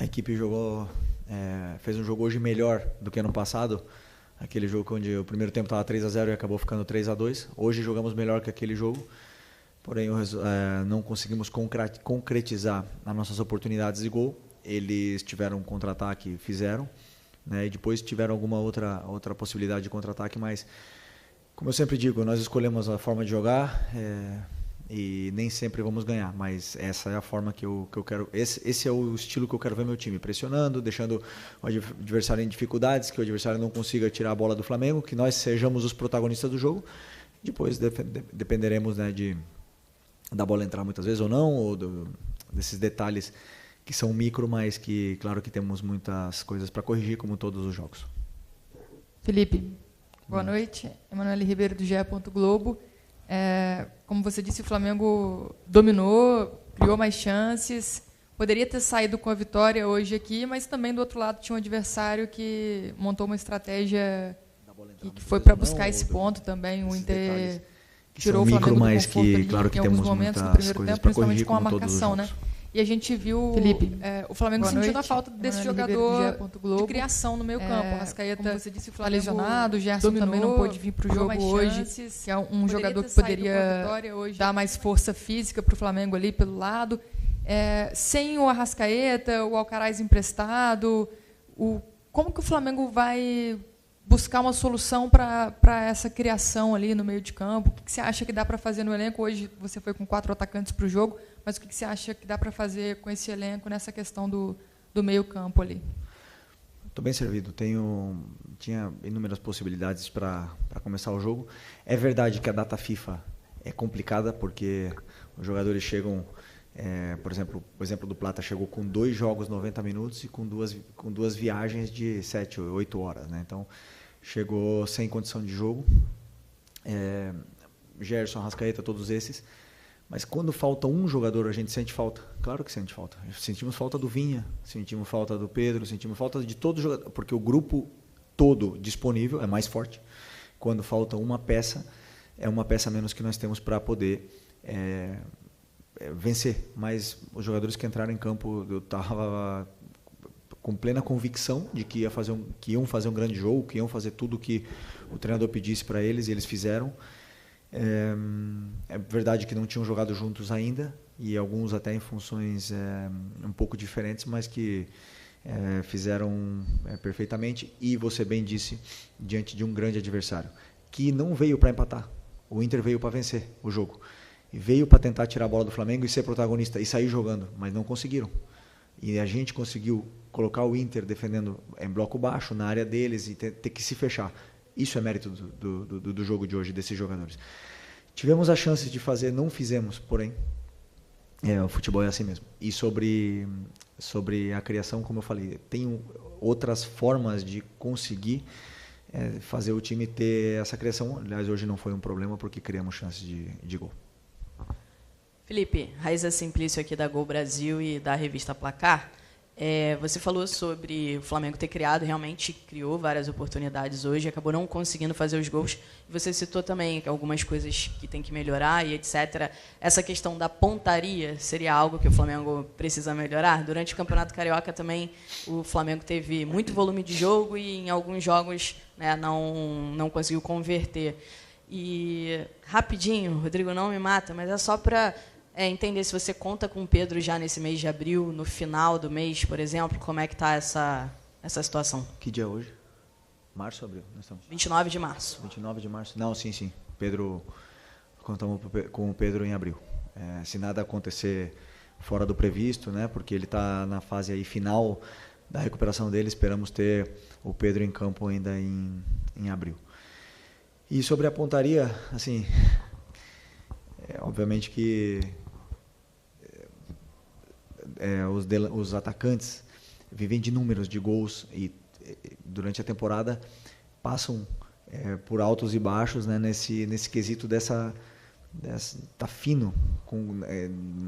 A equipe fez um jogo hoje melhor do que ano passado. Aquele jogo onde o primeiro tempo estava 3-0 e acabou ficando 3-2. Hoje jogamos melhor que aquele jogo. Porém, não conseguimos concretizar as nossas oportunidades de gol. Eles tiveram um contra-ataque, fizeram, né? E depois tiveram alguma outra possibilidade de contra-ataque, mas, como eu sempre digo, nós escolhemos a forma de jogar e nem sempre vamos ganhar, mas essa é a forma que eu quero. Esse é o estilo que eu quero ver meu time, pressionando, deixando o adversário em dificuldades, que o adversário não consiga tirar a bola do Flamengo, que nós sejamos os protagonistas do jogo. Depois dependeremos, né, da bola entrar muitas vezes ou não, ou desses detalhes que são micro, mas que, claro que temos muitas coisas para corrigir, como todos os jogos. Felipe, boa noite. Emanuele Ribeiro, do GE. Globo. Como você disse, o Flamengo dominou, criou mais chances, poderia ter saído com a vitória hoje aqui, mas também do outro lado tinha um adversário que montou uma estratégia que foi para buscar esse ponto também. O Inter tirou o Flamengo do conforto ali, claro que em alguns temos momentos do primeiro tempo, principalmente com a como marcação, né? E a gente viu o Flamengo sentindo a falta desse jogador de criação no meio campo. O Arrascaeta, como você disse, o Flamengo lesionado, o Gerson também não pôde vir para o jogo hoje, que é um jogador que poderia dar mais força física para o Flamengo ali pelo lado. Sem o Arrascaeta, o Alcaraz emprestado, como que o Flamengo vai buscar uma solução para essa criação ali no meio de campo? O que você acha que dá para fazer no elenco? Hoje você foi com 4 atacantes para o jogo, mas o que você acha que dá para fazer com esse elenco nessa questão do meio campo ali? Estou bem servido. Tinha inúmeras possibilidades para começar o jogo. É verdade que a data FIFA é complicada, porque os jogadores chegam... por exemplo, o exemplo do Plata chegou com 2 jogos 90 minutos e com duas viagens de 7 ou 8 horas, né? Então, chegou sem condição de jogo. Gerson, Arrascaeta, todos esses. Mas quando falta um jogador, a gente sente falta. Claro que sente falta. Sentimos falta do Vinha, sentimos falta do Pedro, sentimos falta de todos os jogadores, porque o grupo todo disponível é mais forte. Quando falta uma peça, é uma peça a menos que nós temos para poder vencer. Mas os jogadores que entraram em campo, eu estava com plena convicção de que iam fazer um grande jogo, que iam fazer tudo que o treinador pedisse para eles, e eles fizeram. É verdade que não tinham jogado juntos ainda, e alguns até em funções um pouco diferentes, mas que fizeram perfeitamente. E você bem disse, diante de um grande adversário, que não veio para empatar. O Inter veio para vencer o jogo. E veio para tentar tirar a bola do Flamengo e ser protagonista e sair jogando, mas não conseguiram. E a gente conseguiu colocar o Inter defendendo em bloco baixo, na área deles, e ter que se fechar. Isso é mérito do jogo de hoje, desses jogadores. Tivemos a chance de fazer, não fizemos, porém, o futebol é assim mesmo. E sobre a criação, como eu falei, tem outras formas de conseguir fazer o time ter essa criação. Aliás, hoje não foi um problema, porque criamos chances de gol. Felipe, Raíza Simplício aqui da Gol Brasil e da revista Placar. Você falou sobre o Flamengo ter criado, realmente criou várias oportunidades hoje, acabou não conseguindo fazer os gols. Você citou também algumas coisas que tem que melhorar e etc. Essa questão da pontaria seria algo que o Flamengo precisa melhorar? Durante o Campeonato Carioca também o Flamengo teve muito volume de jogo e em alguns jogos, né, não conseguiu converter. E rapidinho, Rodrigo, não me mata, mas é só para... entender se você conta com o Pedro já nesse mês de abril, no final do mês, por exemplo, como é que está essa situação? Que dia é hoje? Março ou abril? Nós estamos... 29 de março. 29 de março? Não, sim. Pedro, contamos com o Pedro em abril. Se nada acontecer fora do previsto, né, porque ele está na fase aí final da recuperação dele, esperamos ter o Pedro em campo ainda em abril. E sobre a pontaria, assim... obviamente que os atacantes vivem de números de gols e durante a temporada passam por altos e baixos, né, nesse quesito tá fino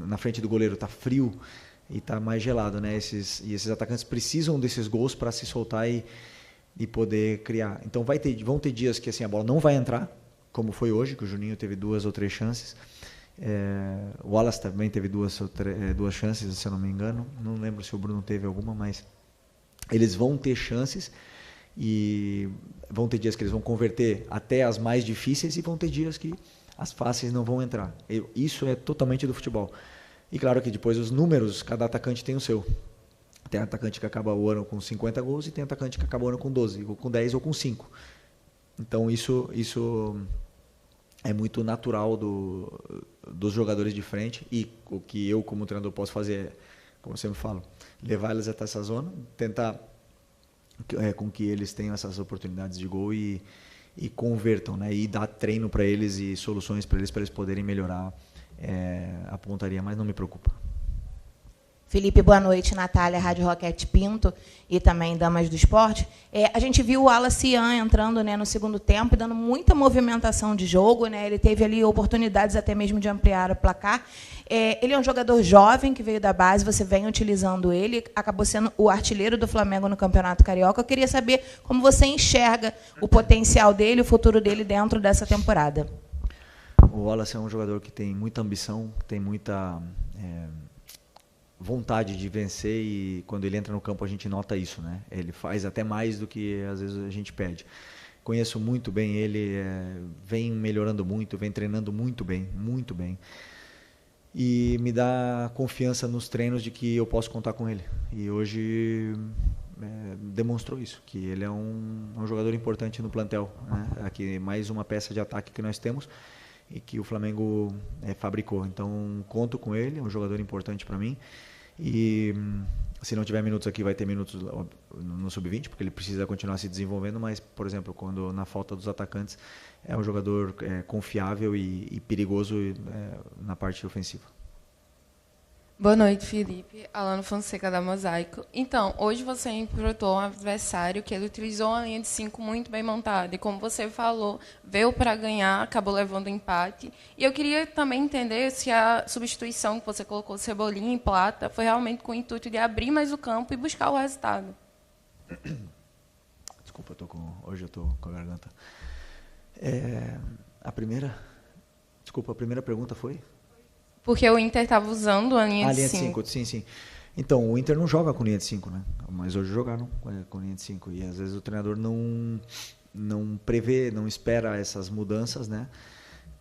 na frente do goleiro, tá frio e tá mais gelado, né? Esses atacantes precisam desses gols para se soltar e poder criar. Então vão ter dias que assim a bola não vai entrar, como foi hoje, que o Juninho teve 2 ou 3 chances, O Wallace também teve duas chances, se eu não me engano. Não lembro se o Bruno teve alguma, mas eles vão ter chances e vão ter dias que eles vão converter até as mais difíceis e vão ter dias que as fáceis não vão entrar. Isso é totalmente do futebol. E claro que depois os números, cada atacante tem o seu. Tem atacante que acaba o ano com 50 gols e tem atacante que acaba o ano com 12, ou com 10 ou com 5. Então isso é muito natural dos jogadores de frente, e o que eu como treinador posso fazer é, como eu sempre falo, levar eles até essa zona, tentar com que eles tenham essas oportunidades de gol e convertam, né? E dar treino para eles e soluções para eles poderem melhorar a pontaria, mas não me preocupa. Felipe, boa noite. Natália, Rádio Roquete Pinto e também Damas do Esporte. A gente viu o Wallace Ian entrando, né, no segundo tempo, dando muita movimentação de jogo, né? Ele teve ali oportunidades até mesmo de ampliar o placar. Ele é um jogador jovem que veio da base, você vem utilizando ele, acabou sendo o artilheiro do Flamengo no Campeonato Carioca. Eu queria saber como você enxerga o potencial dele, o futuro dele dentro dessa temporada. O Wallace é um jogador que tem muita ambição, tem muita vontade de vencer, e quando ele entra no campo a gente nota isso, né? Ele faz até mais do que às vezes a gente pede. Conheço muito bem ele, vem melhorando muito, vem treinando muito bem, e me dá confiança nos treinos de que eu posso contar com ele. E hoje demonstrou isso, que ele é um jogador importante no plantel, né? Aqui mais uma peça de ataque que nós temos e que o Flamengo fabricou. Então conto com ele, é um jogador importante para mim. E se não tiver minutos aqui, vai ter minutos no sub-20, porque ele precisa continuar se desenvolvendo, mas, por exemplo, quando na falta dos atacantes, é um jogador confiável e perigoso na parte ofensiva. Boa noite, Felipe. Alano Fonseca, da Mosaico. Então, hoje você enfrentou um adversário que ele utilizou uma linha de 5 muito bem montada. E como você falou, veio para ganhar, acabou levando empate. E eu queria também entender se a substituição que você colocou Cebolinha em Plata foi realmente com o intuito de abrir mais o campo e buscar o resultado. Desculpa, hoje eu estou com a garganta. A primeira pergunta foi? Porque o Inter estava usando a linha de 5. Sim. Então, o Inter não joga com linha de 5, né? Mas hoje jogaram com linha de 5. E às vezes o treinador não prevê, não espera essas mudanças, né?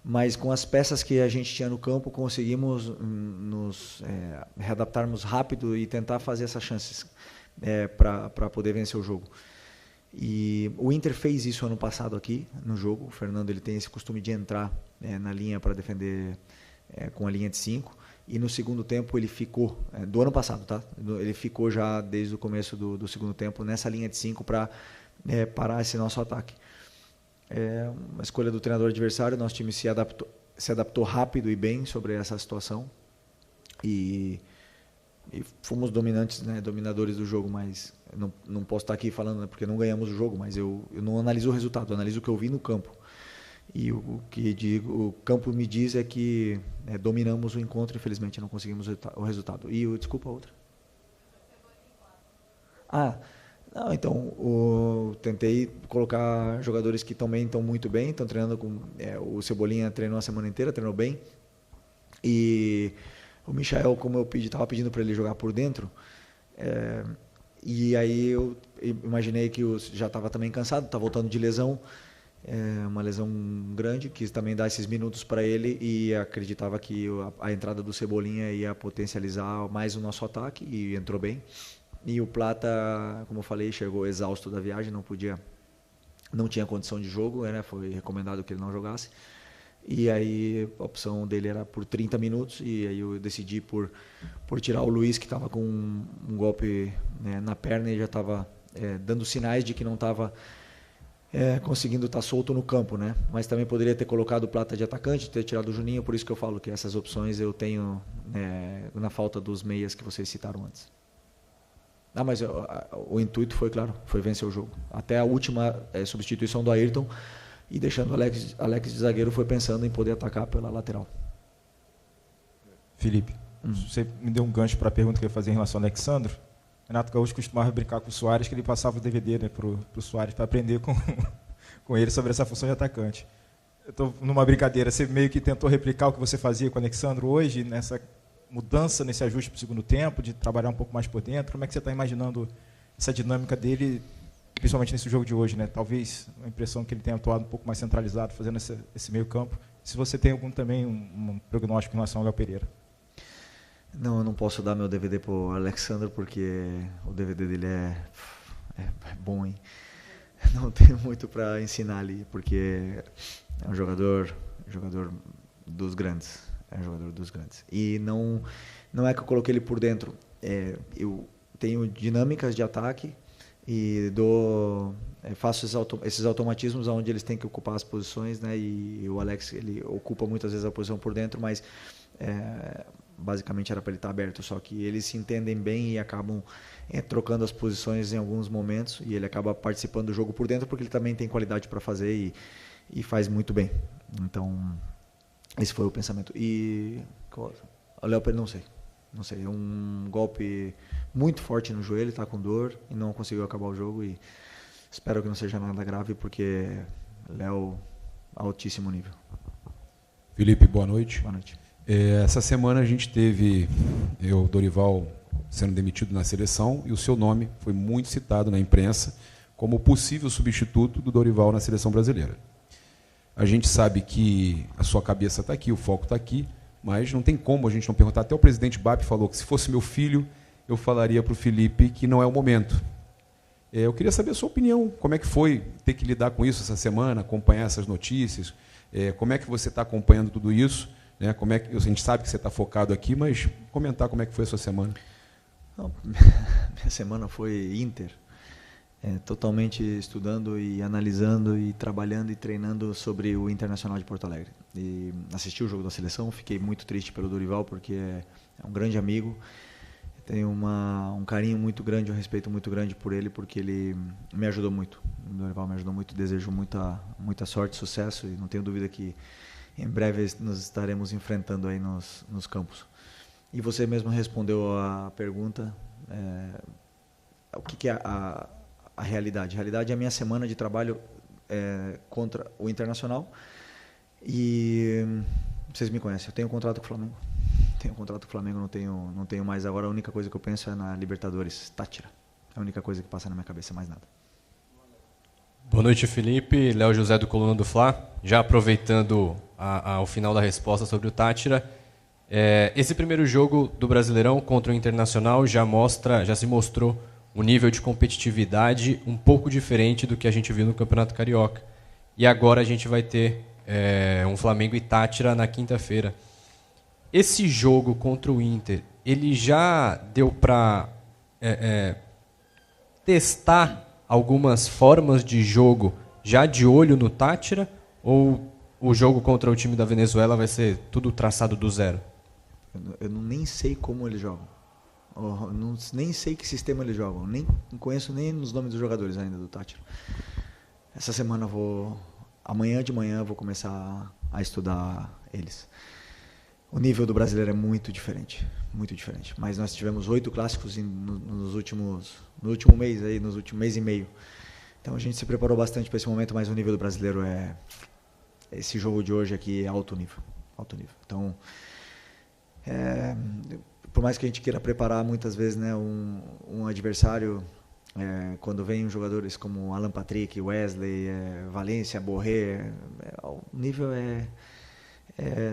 Mas com as peças que a gente tinha no campo, conseguimos nos readaptarmos rápido e tentar fazer essas chances para poder vencer o jogo. E o Inter fez isso ano passado aqui no jogo. O Fernando ele tem esse costume de entrar na linha para defender com a linha de 5, e no segundo tempo ele ficou, do ano passado, tá? Ele ficou já desde o começo do segundo tempo nessa linha de 5 para parar esse nosso ataque. Uma escolha do treinador adversário, nosso time se adaptou rápido e bem sobre essa situação, e fomos dominantes, né, dominadores do jogo, mas não posso estar aqui falando, né, porque não ganhamos o jogo, mas eu não analiso o resultado, eu analiso o que eu vi no campo. E o o campo me diz é que dominamos o encontro, infelizmente não conseguimos o resultado. E desculpa a outra. Não, então tentei colocar jogadores que também estão muito bem, estão treinando com o Cebolinha treinou a semana inteira, treinou bem. E o Michael, como eu estava pedindo para ele jogar por dentro, e aí eu imaginei que já estava também cansado, está voltando de lesão. Uma lesão grande, quis também dar esses minutos para ele e acreditava que a entrada do Cebolinha ia potencializar mais o nosso ataque, e entrou bem. E o Plata, como eu falei, chegou exausto da viagem, não tinha condição de jogo, né? Foi recomendado que ele não jogasse. E aí a opção dele era por 30 minutos, e aí eu decidi por tirar o Luiz, que estava com um golpe na perna e já estava dando sinais de que não estava conseguindo estar solto no campo, né? Mas também poderia ter colocado o Plata de atacante, ter tirado o Juninho, por isso que eu falo que essas opções eu tenho na falta dos meias que vocês citaram antes. Mas o intuito foi, claro, foi vencer o jogo. Até a última substituição do Ayrton, e deixando o Alex de zagueiro, foi pensando em poder atacar pela lateral. Felipe, você me deu um gancho para a pergunta que eu ia fazer em relação ao Alexandro. Renato Gaúcho costumava brincar com o Soares, que ele passava o DVD, né, para o Soares, para aprender com ele sobre essa função de atacante. Eu estou numa brincadeira. Você meio que tentou replicar o que você fazia com o Alexandro hoje, nessa mudança, nesse ajuste para o segundo tempo, de trabalhar um pouco mais por dentro. Como é que você está imaginando essa dinâmica dele, principalmente nesse jogo de hoje, né? Talvez a impressão que ele tenha atuado um pouco mais centralizado, fazendo esse meio campo. Se você tem algum também um prognóstico em relação ao Léo Pereira. Não, eu não posso dar meu DVD para o Alexandro, porque o DVD dele é bom, hein? Não tenho muito para ensinar ali, porque é um jogador dos grandes. É um jogador dos grandes. E não é que eu coloquei ele por dentro. Eu tenho dinâmicas de ataque e faço esses automatismos onde eles têm que ocupar as posições, né? E o Alex, ele ocupa muitas vezes a posição por dentro, mas basicamente era para ele estar aberto, só que eles se entendem bem e acabam trocando as posições em alguns momentos, e ele acaba participando do jogo por dentro porque ele também tem qualidade para fazer e faz muito bem. Então, esse foi o pensamento. E o Léo Pereira, não sei, um golpe muito forte no joelho, está com dor e não conseguiu acabar o jogo, e espero que não seja nada grave, porque Léo, altíssimo nível. Felipe, boa noite. Boa noite. Essa semana a gente teve o Dorival sendo demitido na seleção e o seu nome foi muito citado na imprensa como possível substituto do Dorival na seleção brasileira. A gente sabe que a sua cabeça está aqui, o foco está aqui, mas não tem como a gente não perguntar. Até o presidente BAP falou que se fosse meu filho, eu falaria para o Felipe que não é o momento. Eu queria saber a sua opinião, como é que foi ter que lidar com isso essa semana, acompanhar essas notícias, como é que você está acompanhando tudo isso? Como é que a gente sabe que você está focado aqui, mas comentar como é que foi a sua semana. Não, minha semana foi Inter, totalmente estudando e analisando e trabalhando e treinando sobre o Internacional de Porto Alegre. E assisti o jogo da seleção, fiquei muito triste pelo Dorival, porque é um grande amigo, tenho um carinho muito grande, um respeito muito grande por ele, porque ele me ajudou muito. O Dorival me ajudou muito, desejo muita sorte, sucesso, e não tenho dúvida que em breve nos estaremos enfrentando aí nos campos. E você mesmo respondeu a pergunta, o que é a realidade? A realidade é a minha semana de trabalho contra o Internacional. E vocês me conhecem, eu tenho um contrato com o Flamengo. Não tenho mais. Agora a única coisa que eu penso é na Libertadores, Táchira. É a única coisa que passa na minha cabeça, mais nada. Boa noite, Felipe. Léo José do Coluna do Fla. Já aproveitando o final da resposta sobre o Táchira, esse primeiro jogo do Brasileirão contra o Internacional já se mostrou um nível de competitividade um pouco diferente do que a gente viu no Campeonato Carioca. E agora a gente vai ter um Flamengo e Táchira na quinta-feira. Esse jogo contra o Inter, ele já deu para testar algumas formas de jogo já de olho no Táchira, ou o jogo contra o time da Venezuela vai ser tudo traçado do zero? Eu nem sei como eles jogam. Nem sei que sistema eles jogam. Nem conheço nem os nomes dos jogadores ainda do Táchira. Essa semana amanhã de manhã eu vou começar a estudar eles. O nível do brasileiro é muito diferente. Mas nós tivemos 8 clássicos no último mês e meio. Então a gente se preparou bastante para esse momento, mas o nível do brasileiro esse jogo de hoje aqui é alto nível. Então, por mais que a gente queira preparar muitas vezes, né, um adversário, quando vem jogadores como Alan Patrick, Wesley, Valência, Borré, o nível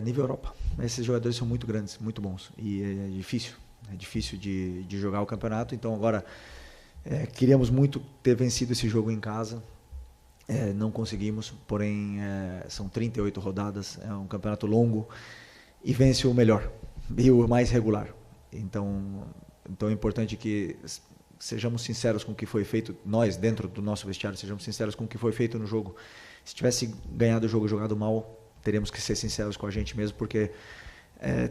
nível Europa. Esses jogadores são muito grandes, muito bons, e é difícil de jogar o campeonato. Então agora queríamos muito ter vencido esse jogo em casa, não conseguimos, porém são 38 rodadas, é um campeonato longo e vence o melhor e o mais regular. Então é importante que sejamos sinceros com o que foi feito, nós dentro do nosso vestiário sejamos sinceros com o que foi feito no jogo. Se tivesse ganhado o jogo, jogado mal, teremos que ser sinceros com a gente mesmo, porque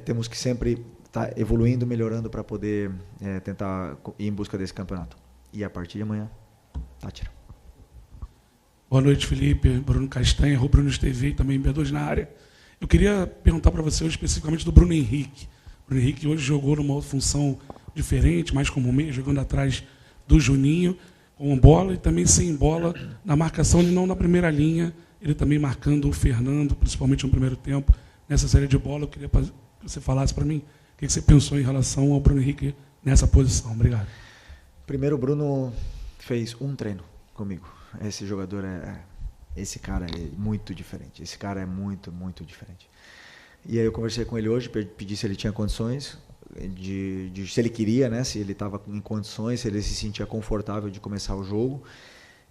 temos que sempre estar evoluindo, melhorando para poder tentar ir em busca desse campeonato. E a partir de amanhã, Táchira. Boa noite, Felipe. Bruno Castanha, Rubro News TV e também B2 na área. Eu queria perguntar para você hoje especificamente do Bruno Henrique. O Bruno Henrique hoje jogou numa função diferente, mais como meio, jogando atrás do Juninho, com bola e também sem bola na marcação e não na primeira linha ele também marcando o Fernando, principalmente no primeiro tempo, nessa série de bola. Eu queria que você falasse para mim o que você pensou em relação ao Bruno Henrique nessa posição. Obrigado. Primeiro, o Bruno fez um treino comigo. Esse jogador esse cara é muito diferente. Esse cara é muito, muito diferente. E aí eu conversei com ele hoje, pedi se ele tinha condições, se ele queria, né, se ele estava em condições, se ele se sentia confortável de começar o jogo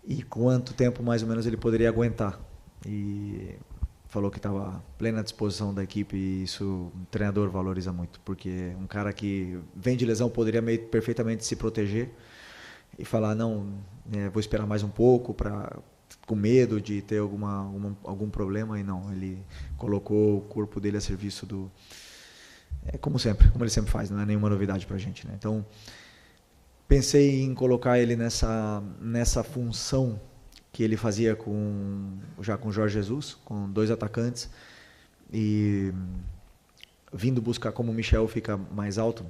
e quanto tempo mais ou menos ele poderia aguentar. E falou que estava à plena disposição da equipe e isso o treinador valoriza muito, porque um cara que vem de lesão poderia perfeitamente se proteger e falar, não, vou esperar mais um pouco com medo de ter algum problema, e não, ele colocou o corpo dele a serviço do... como ele sempre faz, não é nenhuma novidade para a gente, né? Então, pensei em colocar ele nessa função que ele fazia já com o Jorge Jesus, com 2 atacantes, e vindo buscar, como o Michel fica mais alto,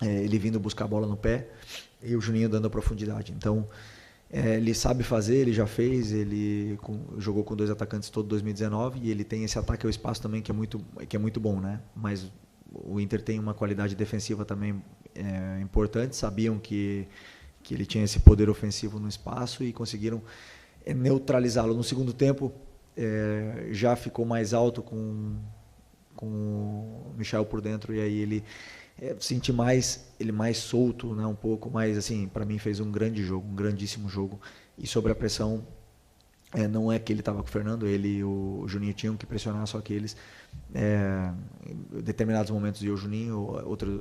ele vindo buscar a bola no pé, e o Juninho dando a profundidade. Então, ele sabe fazer, ele já fez, ele jogou com 2 atacantes todo 2019, e ele tem esse ataque ao espaço também que é muito bom, né? Mas o Inter tem uma qualidade defensiva também importante, sabiam que ele tinha esse poder ofensivo no espaço e conseguiram neutralizá-lo. No segundo tempo, já ficou mais alto com o Michel por dentro, e aí ele senti ele mais solto, né, um pouco mais, assim, para mim fez um grande jogo, um grandíssimo jogo, e sobre a pressão, não é que ele estava com o Fernando, ele e o Juninho tinham que pressionar, só que eles, em determinados momentos ia o Juninho,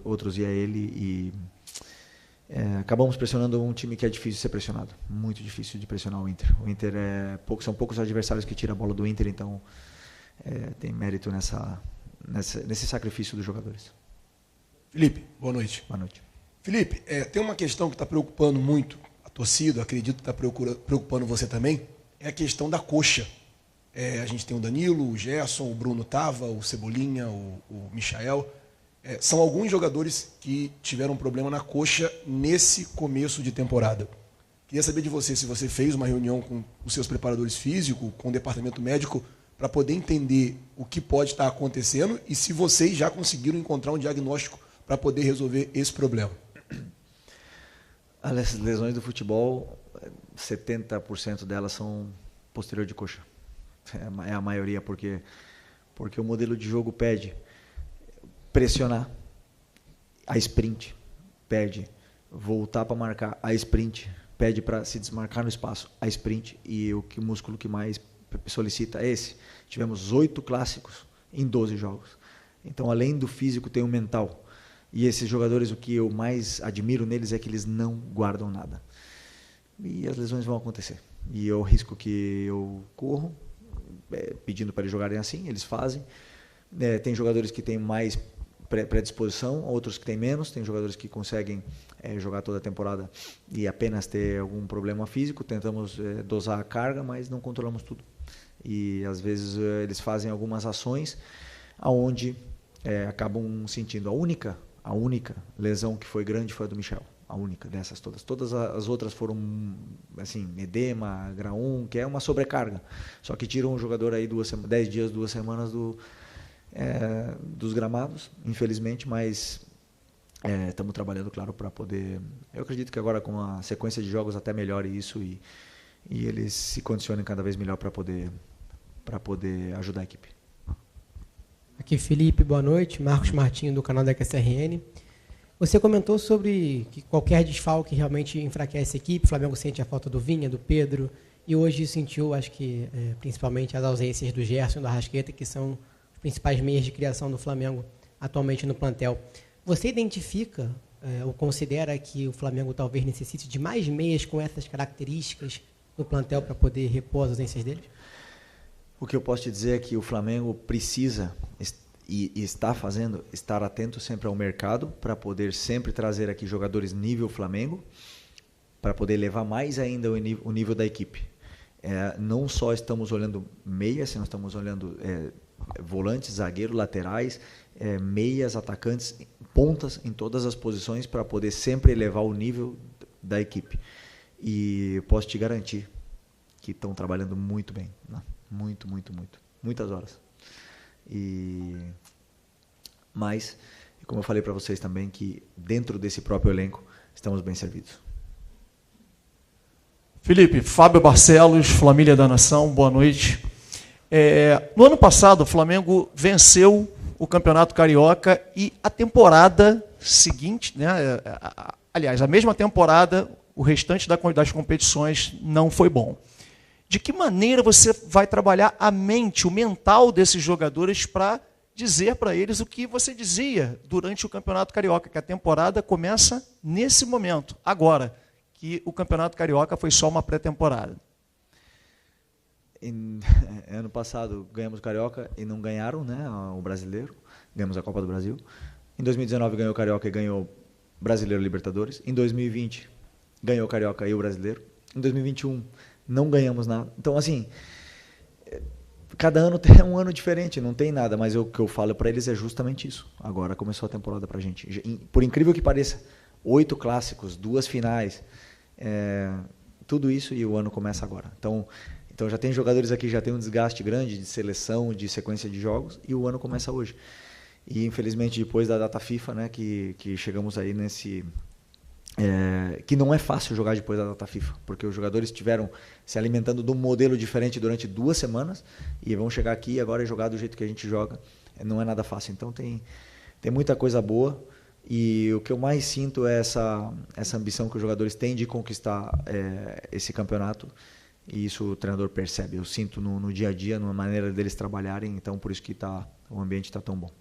outros ia ele, e acabamos pressionando um time que é difícil de ser pressionado, muito difícil de pressionar o Inter. O Inter são poucos adversários que tiram a bola do Inter, então tem mérito nesse sacrifício dos jogadores. Felipe, boa noite. Boa noite. Felipe, tem uma questão que está preocupando muito a torcida, acredito que está preocupando você também, é a questão da coxa. A gente tem o Danilo, o Gerson, o Bruno Tava, o Cebolinha, o Michael. São alguns jogadores que tiveram problema na coxa nesse começo de temporada. Queria saber de você se você fez uma reunião com os seus preparadores físicos, com o departamento médico, para poder entender o que pode estar acontecendo e se vocês já conseguiram encontrar um diagnóstico para poder resolver esse problema. As lesões do futebol, 70% delas são posterior de coxa. É a maioria, porque o modelo de jogo pede pressionar, a sprint, pede voltar para marcar, a sprint, pede para se desmarcar no espaço, a sprint, e o músculo que mais solicita é esse. Tivemos 8 clássicos em 12 jogos. Então, além do físico, tem o mental. E esses jogadores, o que eu mais admiro neles é que eles não guardam nada. E as lesões vão acontecer. E é o risco que eu corro, pedindo para eles jogarem assim, eles fazem. Tem jogadores que têm mais predisposição, outros que têm menos. Tem jogadores que conseguem jogar toda a temporada e apenas ter algum problema físico. Tentamos dosar a carga, mas não controlamos tudo. E às vezes eles fazem algumas ações onde acabam sentindo. A única lesão que foi grande foi a do Michel. A única dessas todas. Todas as outras foram, assim, edema, grau 1, que é uma sobrecarga. Só que tiram um jogador aí 10 dias, 2 semanas dos gramados, infelizmente, mas estamos trabalhando, claro, para poder... Eu acredito que agora com a sequência de jogos até melhore isso e eles se condicionem cada vez melhor para poder ajudar a equipe. Aqui, Felipe, boa noite. Marcos Martinho, do canal da QSRN. Você comentou sobre que qualquer desfalque realmente enfraquece a equipe. O Flamengo sente a falta do Vinha, do Pedro, e hoje sentiu, acho que, principalmente as ausências do Gerson e do Arrascaeta, que são os principais meios de criação do Flamengo atualmente no plantel. Você identifica ou considera que o Flamengo talvez necessite de mais meias com essas características no plantel para poder repor as ausências deles? O que eu posso te dizer é que o Flamengo precisa e está fazendo, estar atento sempre ao mercado para poder sempre trazer aqui jogadores nível Flamengo, para poder elevar mais ainda o nível da equipe. Não só estamos olhando meias, nós estamos olhando volantes, zagueiro, laterais, meias, atacantes, pontas em todas as posições para poder sempre elevar o nível da equipe. E posso te garantir que estão trabalhando muito bem, né? Muitas horas. Mas, como eu falei para vocês também, que dentro desse próprio elenco estamos bem servidos. Felipe, Fábio Barcelos, Família da Nação, boa noite. No ano passado, o Flamengo venceu o Campeonato Carioca e a temporada seguinte, né, aliás, a mesma temporada, o restante das competições não foi bom. De que maneira você vai trabalhar a mente, o mental desses jogadores para dizer para eles o que você dizia durante o Campeonato Carioca, que a temporada começa nesse momento, agora, que o Campeonato Carioca foi só uma pré-temporada? Ano passado ganhamos o Carioca e não ganharam, né, o Brasileiro, ganhamos a Copa do Brasil. Em 2019 ganhou o Carioca e ganhou Brasileiro e Libertadores. Em 2020 ganhou o Carioca e o Brasileiro. Em 2021 não ganhamos nada. Então, assim, cada ano é um ano diferente, não tem nada, mas o que eu falo para eles é justamente isso. Agora começou a temporada para a gente. Por incrível que pareça, 8 clássicos, 2 finais, tudo isso, e o ano começa agora. Então já tem jogadores aqui que já tem um desgaste grande de seleção, de sequência de jogos, e o ano começa hoje. E infelizmente depois da data FIFA, né, que chegamos aí nesse... que não é fácil jogar depois da data FIFA, porque os jogadores estiveram se alimentando de um modelo diferente durante 2 semanas e vão chegar aqui e agora jogar do jeito que a gente joga. Não é nada fácil. Então tem muita coisa boa, e o que eu mais sinto é essa ambição que os jogadores têm de conquistar esse campeonato, e isso o treinador percebe. Eu sinto no dia a dia, na maneira deles trabalharem, então por isso que o ambiente está tão bom.